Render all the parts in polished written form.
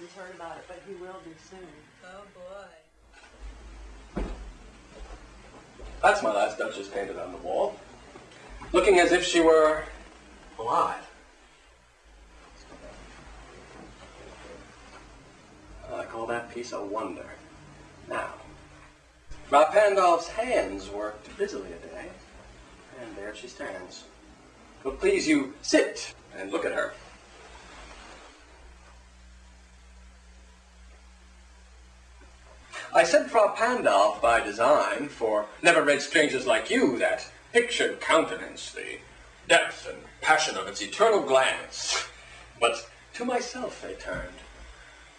he's heard about it, but he will be soon. Oh, boy. That's my last Duchess painted on the wall, looking as if she were alive. I call that piece a wonder. Now, Frau Pandolf's hands worked busily a day, and there she stands. Will please you sit and look at her. I said Frau Pandolf by design, for never read strangers like you that pictured countenance, the depth and passion of its eternal glance. But to myself they turned,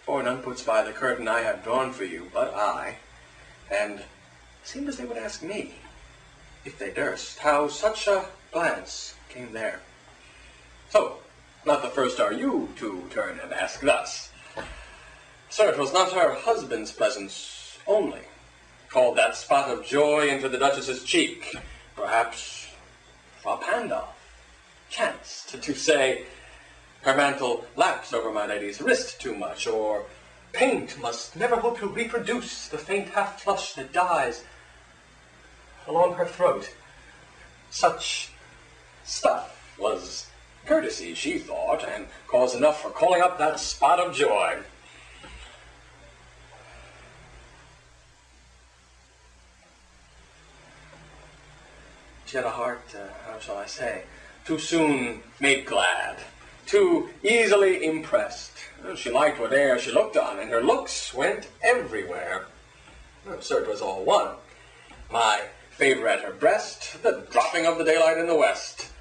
for none puts by the curtain I have drawn for you but I, and seemed as they would ask me, if they durst, how such a glance came there. So, not the first are you to turn and ask thus. Sir, it was not her husband's presence only called that spot of joy into the Duchess's cheek. Perhaps Frau Pandolf chanced to say, her mantle laps over my lady's wrist too much, or paint must never hope to reproduce the faint half-flush that dies along her throat. Such stuff was courtesy, she thought, and cause enough for calling up that spot of joy. She had a heart, how shall I say, too soon made glad, too easily impressed. She liked whate'er she looked on, and her looks went everywhere. Sir, it was all one. My favor at her breast, the dropping of the daylight in the west,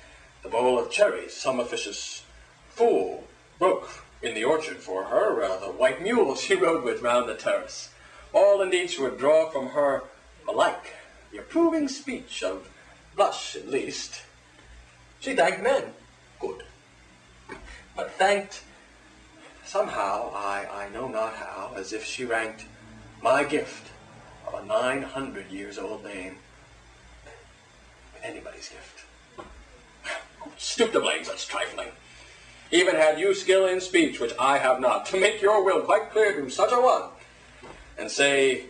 the bowl of cherries some officious fool broke in the orchard for her, the white mule she rode with round the terrace. All and each would draw from her alike the approving speech of blush, at least. She thanked men, good, but thanked somehow, I know not how, as if she ranked my gift of a 900 years old name with anybody's gift. Stoop to blame such trifling. Even had you skill in speech, which I have not, to make your will quite clear to such a one, and say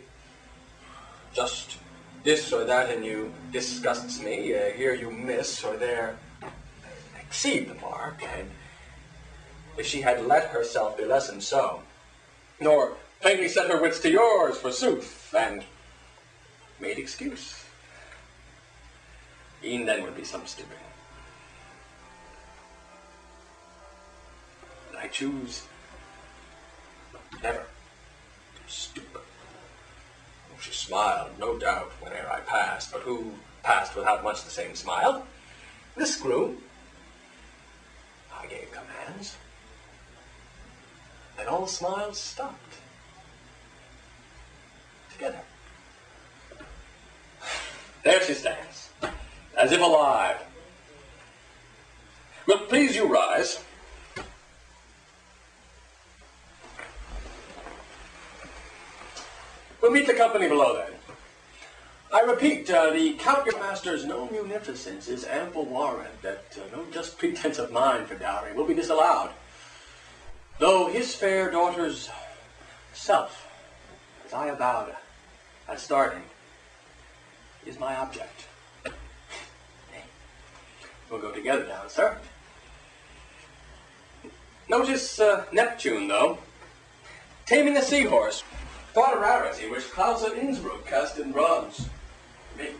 just this or that in you disgusts me, here you miss, or there exceed the mark, and if she had let herself be lessoned so, nor plainly set her wits to yours, forsooth, and made excuse, e'en then would be some stooping. And I choose never to stoop. She smiled, no doubt, whene'er I passed, but who passed without much the same smile? This groom. I gave commands. Then all smiles stopped. Together. There she stands, as if alive. Will please you rise? We'll meet the company below then. I repeat, the Count your master's no munificence is ample warrant that no just pretense of mine for dowry will be disallowed, though his fair daughter's self, as I avowed at starting, is my object. We'll go together down, sir. Notice Neptune, though, taming a seahorse. Thought a rarity which Klaus at Innsbruck cast in bronze. Me.